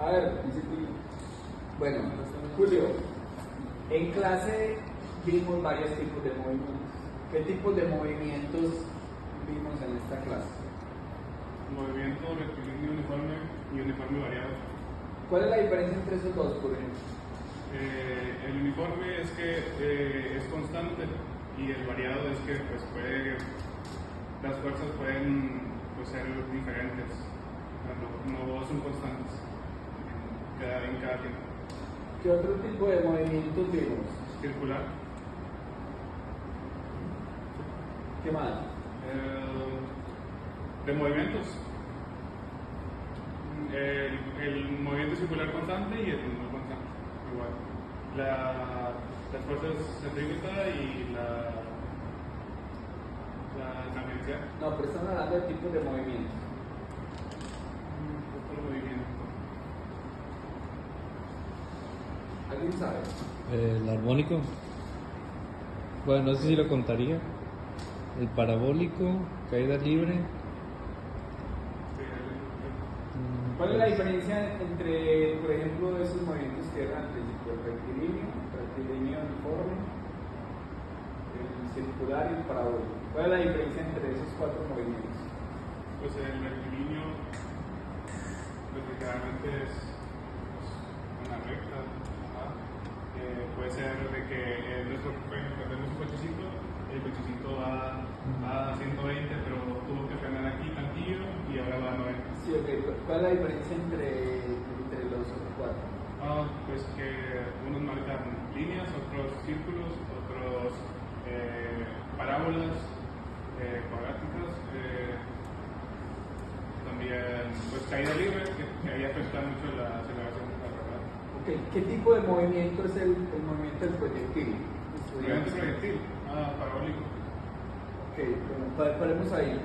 A ver, bueno, Julio, en clase vimos varios tipos de movimientos. ¿Qué tipos de movimientos vimos en esta clase? Movimiento rectilíneo uniforme y uniforme variado. ¿Cuál es la diferencia entre esos dos, por ejemplo? El uniforme es que es constante y el variado es que pues, las fuerzas pueden pues, ser diferentes, no son constantes en cada tiempo. ¿Qué otro tipo de movimientos vimos? Circular. ¿Qué más? De movimientos. El movimiento circular constante y el no constante. Igual. Las fuerzas centrífugas y la tangencial. No, pero estamos hablando de tipos de movimientos. Otro movimiento. ¿Alguien sabe? El armónico. Bueno, no sé si lo contaría. El parabólico, caída libre. ¿Cuál es la diferencia entre, por ejemplo, esos movimientos que eran al principio? El rectilíneo uniforme, el circular y el parabólico. ¿Cuál es la diferencia entre esos cuatro movimientos? Pues el rectilíneo, pues literalmente es una recta. Puede ser de que nuestro cochecito, el cochecito va a 120, pero tuvo que frenar aquí tantillo y ahora va a 90. Sí, ok. ¿Cuál es la diferencia entre los cuatro? Pues que unos marcan líneas, otros círculos, otros parábolas cuadráticas, también pues caída libre, que ahí afecta mucho la aceleración de la rueda. Okay. ¿Qué tipo de movimiento es el movimiento del proyectil? Movimiento proyectil, parabólico. Ok, bueno, paremos ahí.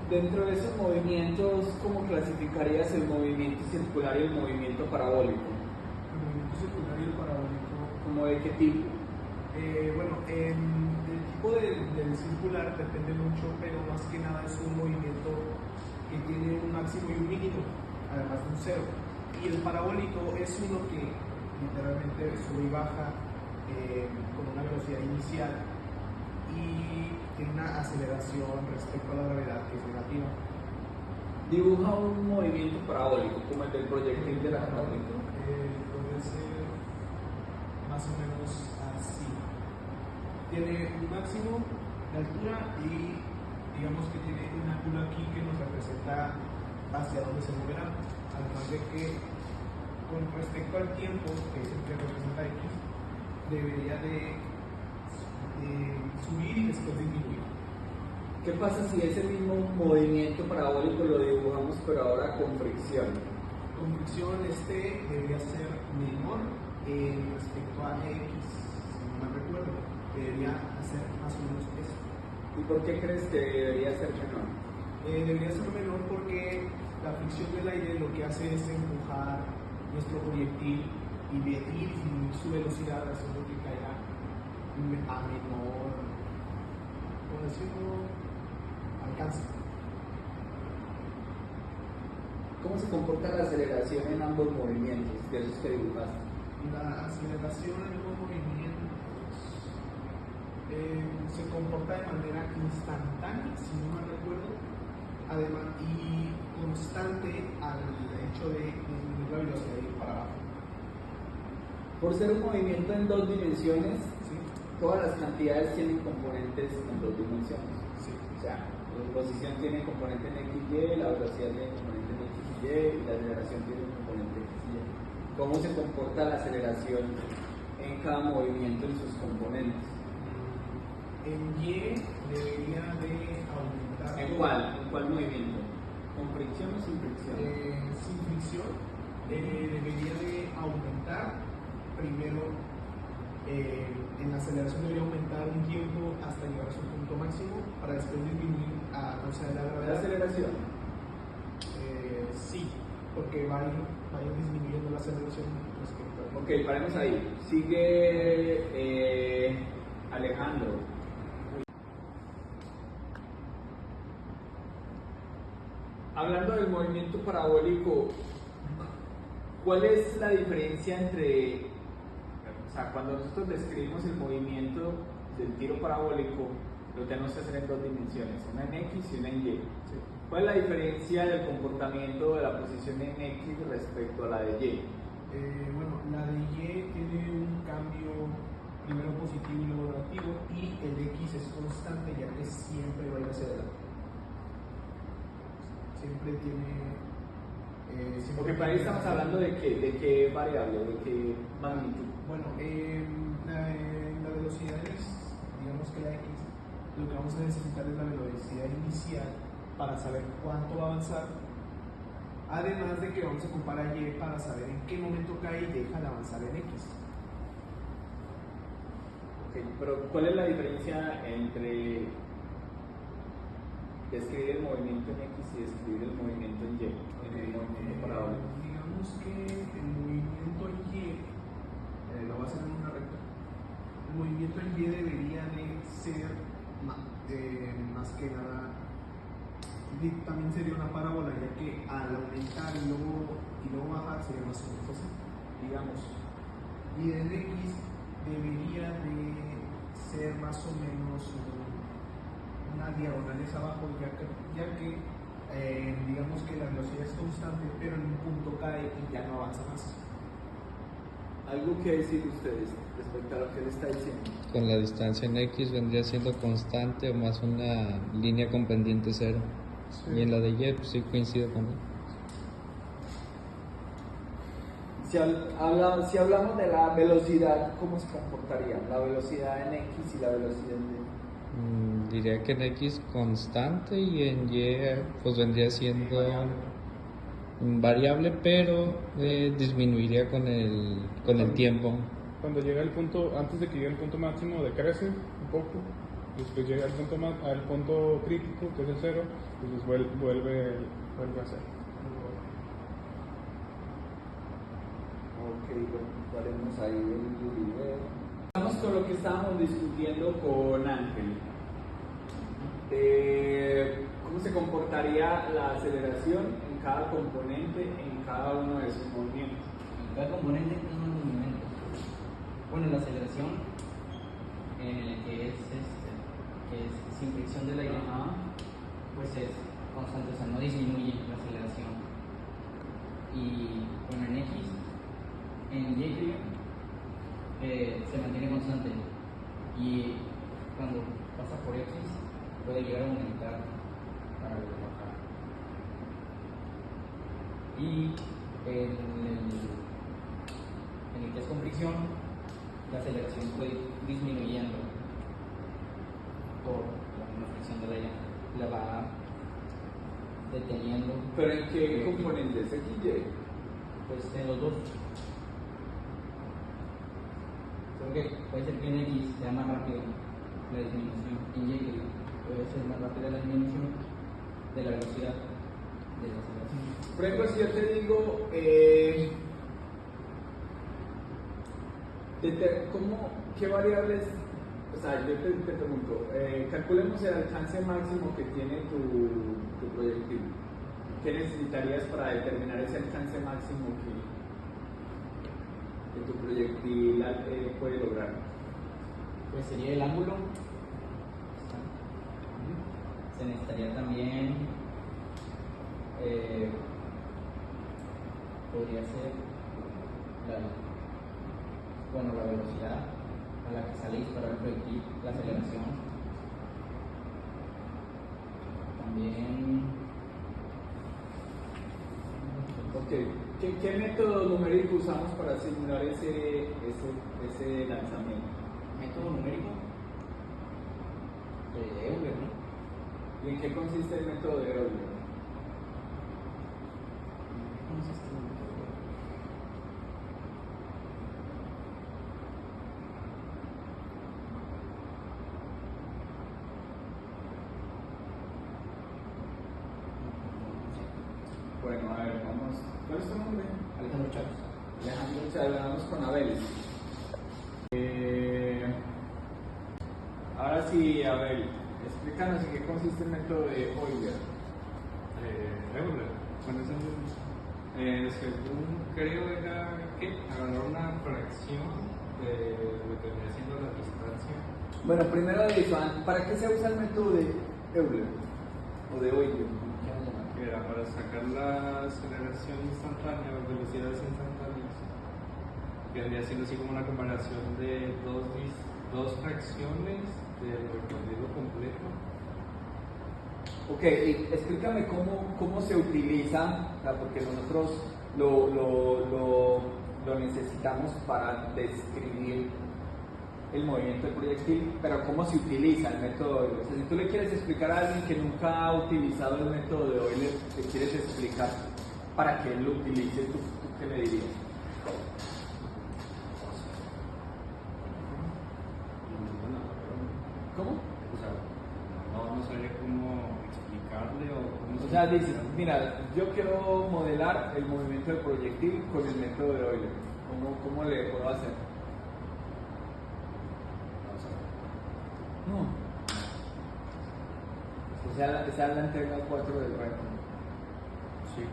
Dentro de esos movimientos, ¿cómo clasificarías el movimiento circular y el movimiento parabólico? El movimiento circular y el parabólico. ¿Cómo de qué tipo? Bueno, el tipo del circular depende mucho, pero más que nada es un movimiento que tiene un máximo y un mínimo, además de un cero. Y el parabólico es uno que literalmente sube y baja con una velocidad inicial y tiene una aceleración respecto a la gravedad que es negativa. Dibuja un movimiento parabólico, como el del proyectil de la parabólica. Puede ser más o menos así. Tiene un máximo de altura y digamos que tiene un ángulo aquí que nos representa hacia dónde se moverá. Además de que con respecto al tiempo, que es el que representa X, debería de subir y después disminuir. ¿Qué pasa si ese mismo movimiento parabólico lo dibujamos pero ahora con fricción? Con fricción debería ser menor respecto a X, si no me recuerdo. Debería hacer más o menos eso. ¿Y por qué crees que debería ser menor? Debería ser menor porque la fricción del aire lo que hace es empujar nuestro proyectil y disminuir su velocidad, haciendo que caiga a menor, por decirlo, alcance. ¿Cómo se comporta la aceleración en ambos movimientos de esos que dibujaste? La aceleración en ambos movimientos se comporta de manera instantánea, si no me recuerdo, además, y constante al hecho de disminuir la velocidad de ir para abajo. Por ser un movimiento en dos dimensiones, ¿Sí? todas las cantidades tienen componentes en dos dimensiones. Sí. O sea, la posición tiene componente en X y Y, la velocidad tiene componente en X y Y, y la aceleración tiene un componente en X y Y. ¿Cómo se comporta la aceleración en cada movimiento en sus componentes? En Y debería de aumentar. ¿En cuál? ¿En cuál movimiento? ¿Con fricción o sin fricción? Sin fricción, debería de aumentar primero. En la aceleración debería aumentar un tiempo hasta llegar a su punto máximo para después disminuir a causa de la ¿La gravedad. aceleración? Sí, porque va a ir disminuyendo la aceleración respecto a. Ok, paremos ahí. Sigue Alejandro. hablando del movimiento parabólico, ¿cuál es la diferencia entre, o sea, cuando nosotros describimos el movimiento del tiro parabólico, lo tenemos que hacer en dos dimensiones, una en X y una en Y? ¿Cuál es la diferencia del comportamiento de la posición en X respecto a la de Y? Bueno, la de Y tiene un cambio primero positivo y luego negativo, y el X es constante ya que siempre va a ir hacia adelante. Siempre tiene. Porque para ahí estamos hablando de qué variable, de qué magnitud. Bueno, la velocidad es, digamos que la X, lo que vamos a necesitar es la velocidad inicial para saber cuánto va a avanzar. Además de que vamos a ocupar a Y para saber en qué momento cae y deja de avanzar en X. Okay, pero ¿cuál es la diferencia entre describir el movimiento en X y describir el movimiento en Y? El movimiento parabólico. Digamos que el movimiento en Y, lo va a hacer en una recta. El movimiento en Y debería de ser más que nada, también sería una parábola, ya que al aumentar y luego bajar sería más o menos así, digamos. Y el X debería de ser más o menos una diagonal hacia abajo, ya que digamos que la velocidad es constante, pero en un punto cae y ya no avanza más. ¿Algo que decir ustedes respecto a lo que él está diciendo? Con la distancia en X vendría siendo constante o más una línea con pendiente cero. Sí. Y en la de Y, pues sí coincido con él. Si hablamos de la velocidad, ¿cómo se comportaría? La velocidad en X y la velocidad en Y. Diría que en X constante y en Y pues vendría siendo variable, pero disminuiría con el tiempo. Cuando llega el punto, antes de que llegue el punto máximo, decrece un poco, después llega al punto crítico, que es el cero, pues vuelve a ser. Ok, bueno, haremos ahí el video. Vamos con lo que estábamos discutiendo con Ángel. ¿Cómo se comportaría la aceleración en cada componente, en cada uno de sus movimientos? En cada componente tiene un movimiento. Bueno, la aceleración, que es sin fricción del aire, pues es constante, o sea, no disminuye la aceleración. Y bueno, en X, en Y se mantiene constante, y cuando pasa por X puede llegar a aumentar para bajar. Y en el que es con fricción, la aceleración puede ir disminuyendo por la misma fricción del aire, la va deteniendo. ¿Pero en qué componentes? ¿X y Y? Pues en los dos. Creo que puede ser que en X sea más rápido la disminución, en Y puede ser más rápida la disminución de la velocidad de la aceleración. Por ejemplo, si yo te digo, ¿qué variables? O sea, yo te pregunto, calculemos el alcance máximo que tiene tu proyectil. ¿Qué necesitarías para determinar ese alcance máximo que tu proyectil puede lograr? Pues sería el ángulo. Se necesitaría también, podría ser la velocidad a la que sale disparar el proyectil, la aceleración. También. Ok, ¿qué método numérico usamos para simular ese lanzamiento? Método numérico de Euler, ¿no? ¿Y en qué consiste el método de Euler? Bueno, a ver, vamos. ¿Cuál es tu nombre? Alejandro Chávez. Alejandro Chávez, vamos con Abel. Ahora sí, Abel, explícanos en qué consiste el método de Euler. Euler. Bueno, según creo era que agarrar una fracción de lo que venía siendo la distancia. Bueno, primero de eso, ¿para qué se usa el método de Euler? O de Euler, como quieran llamar. Que era para sacar la aceleración instantánea o velocidades instantáneas. Que vendría siendo así como una comparación de dos fracciones del recorrido completo. Ok, y explícame cómo se utiliza, o sea, porque nosotros lo necesitamos para describir el movimiento del proyectil, pero cómo se utiliza el método de Euler. O sea, si tú le quieres explicar a alguien que nunca ha utilizado el método de Euler, te quieres explicar para que él lo utilice, ¿tú qué le dirías? ¿Cómo? O sea, no sabría cómo explicarle o cómo. O sea, dices, mira, yo quiero modelar el movimiento del proyectil con el método de Euler. ¿Cómo le puedo hacer? No. O sea, esa es la entrega 4 del reto. Sí,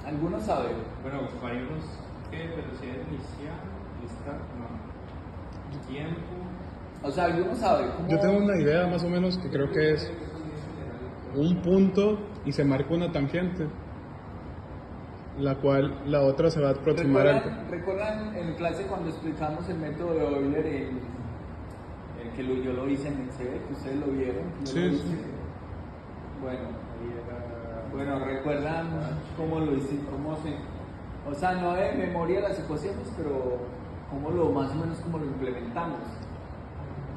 ¿Algunos saben? bueno, hay unos que velocidad inicial, no. Tiempo. O sea, ¿algunos saben? ¿Cómo? Yo tengo una idea más o menos que creo que es un punto y se marca una tangente, la cual la otra se va a aproximar al... ¿Recuerdan en clase cuando explicamos el método de Euler, yo lo hice en Excel, que ustedes lo vieron? Yo Sí, lo hice. sí. Bueno, ¿recuerdan cómo lo hice? O sea, no de memoria las ecuaciones, pero más o menos cómo lo implementamos.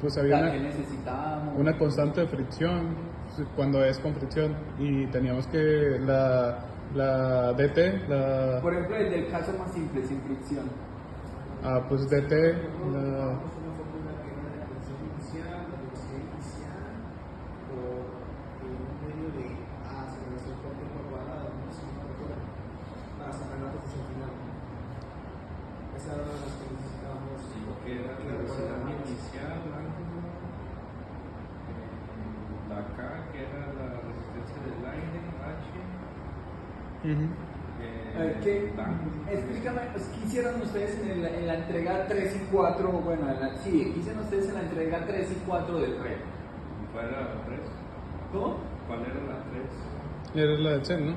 Pues O había sea, ¿qué necesitábamos? una constante de fricción cuando es con fricción y teníamos que la DT, Por ejemplo, desde el caso más simple, sin fricción. pues DT, Una fórmula que era de la tensión inicial, la velocidad inicial, por un medio de aceleración por tiempo cuadrado, no sé cómo recuerdo, para sacar la posición final. Esa era una de las que necesitábamos. Que era la velocidad inicial, la K, que era la resistencia del aire, H. Explícame, ¿qué hicieron ustedes en la entrega 3 y 4? Bueno, ¿qué hicieron ustedes en la entrega 3 y 4 del reto? ¿Cuál era la 3? ¿Cómo? ¿Cuál era la 3? era la del CEN, ¿no?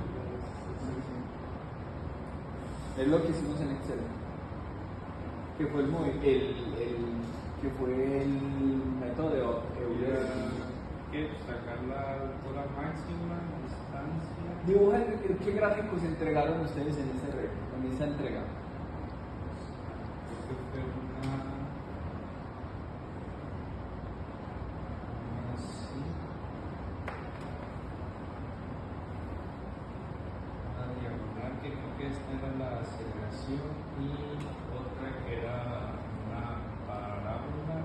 Es lo que hicimos en Excel. Que fue el método de Euler. Que sacar la altura máxima, distancia. Dibujan qué gráficos entregaron ustedes en ese reto, en esa entrega. Creo que fue una así. Una diagonal que creo que esta era la aceleración y otra que era una parábola.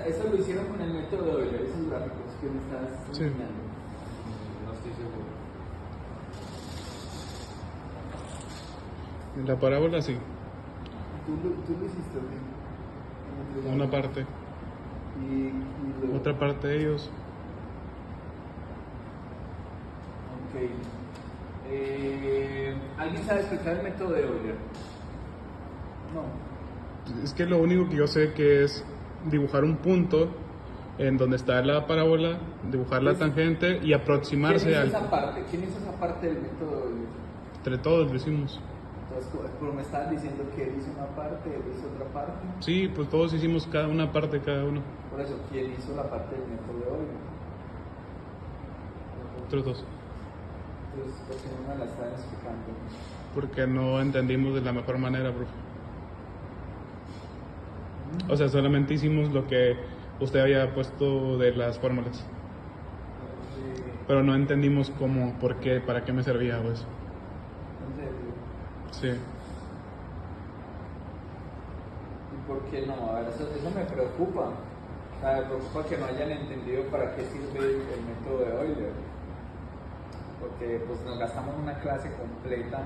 Eso lo hicieron con el método de Euler, esos gráficos que me estás Sí. enseñando. No estoy seguro. En la parábola sí, ¿Tú lo hiciste, ¿o qué? una parte, Y otra parte de ellos. Ok. ¿Alguien sabe explicar el método de Euler? No. Es que lo único que yo sé que es dibujar un punto en donde está la parábola, dibujar la tangente y aproximarse ¿Quién al... hizo esa parte? ¿Quién hizo esa parte del método de Euler? Entre todos lo hicimos. Entonces, pero me estabas diciendo que él hizo una parte, él hizo otra parte. Sí, pues todos hicimos una parte cada uno. Por eso, ¿quién hizo la parte del método de Euler? Otros dos. Entonces, ¿por qué no me la están explicando? Porque no entendimos de la mejor manera, profe. O sea, solamente hicimos lo que usted había puesto de las fórmulas. Pero no entendimos cómo, por qué, para qué me servía o eso. ¿En serio? Sí. ¿Y por qué no? A ver, eso me preocupa. O sea, me preocupa que no hayan entendido para qué sirve el método de Euler. Porque pues nos gastamos una clase completa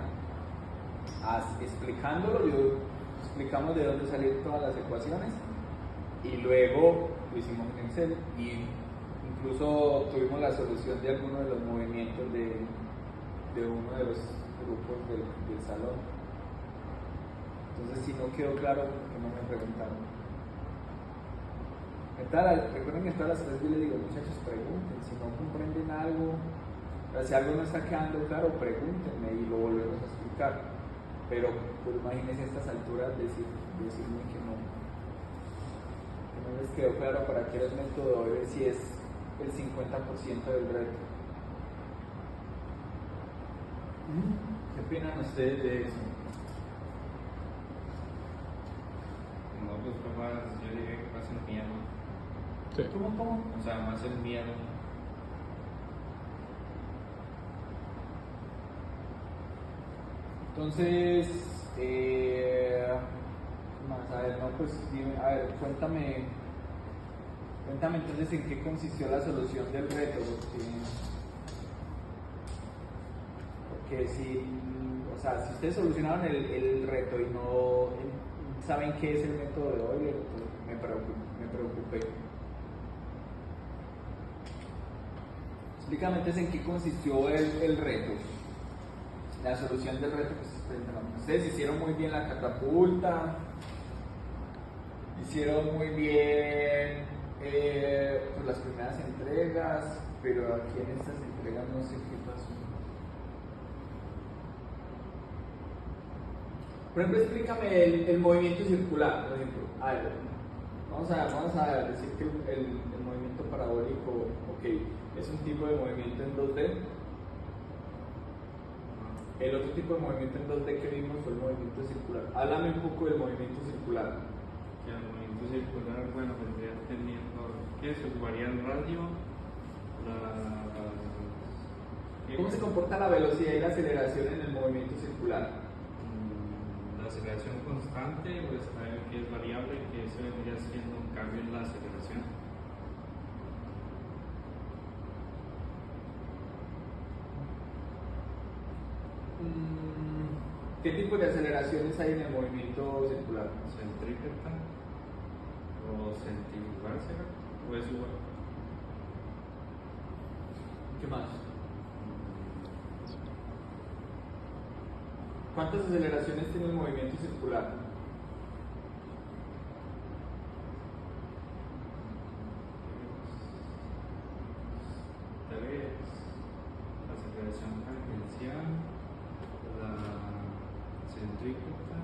explicándolo. Explicamos de dónde salieron todas las ecuaciones y luego lo hicimos en Excel y Incluso tuvimos la solución de algunos de los movimientos de uno de los grupos del salón. Entonces, si no quedó claro, ¿por qué no me preguntaron? Recuerden que en todas las clases yo les digo, muchachos, pregunten. Si no comprenden algo, o sea, si algo no está quedando claro, pregúntenme y lo volvemos a explicar. Pero pues imagínense a estas alturas decirme que no les quedó claro para qué era el método de ver si es el 50% del reto. ¿Qué opinan ustedes de eso? No, pues fue más, yo diría que más el miedo. Sí. ¿Cómo? O sea, más el miedo. Entonces, ¿qué más? A ver, no, pues dime, a ver, cuéntame entonces en qué consistió la solución del reto, porque si, o sea, si ustedes solucionaron el reto y no saben qué es el método de Euler, pues me preocupé. Explícame entonces en qué consistió el reto. La solución del reto, pues ustedes hicieron muy bien la catapulta, hicieron muy bien pues las primeras entregas, pero aquí en estas entregas no sé qué pasó. Por ejemplo, explícame el movimiento circular, por ejemplo. A ver, vamos a decir que el movimiento parabólico, ok, es un tipo de movimiento en 2D. El otro tipo de movimiento en 2D que vimos fue el movimiento circular. Háblame un poco del movimiento circular. Que el movimiento circular, bueno, vendría teniendo, ¿qué es? Varía el radio, ¿Cómo se comporta la velocidad y la aceleración en el movimiento circular? la aceleración constante, o está el que es variable, que eso vendría siendo un cambio en la aceleración. ¿Qué tipo de aceleraciones hay en el movimiento circular? Centrípeta o centrifugal, ¿será? ¿O es igual? ¿Qué más? ¿Cuántas aceleraciones tiene el movimiento circular? Tres. La aceleración tangencial, la centrípeta.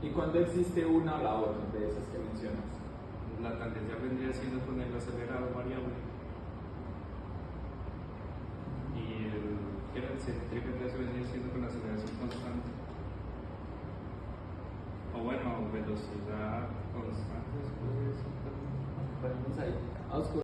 ¿Y cuándo existe una o la otra de esas que mencionas? La tangencial vendría siendo con el acelerado variable. Y el centrípeta eso vendría siendo con la aceleración constante. O bueno, velocidad constante. Ponemos ahí. Vamos con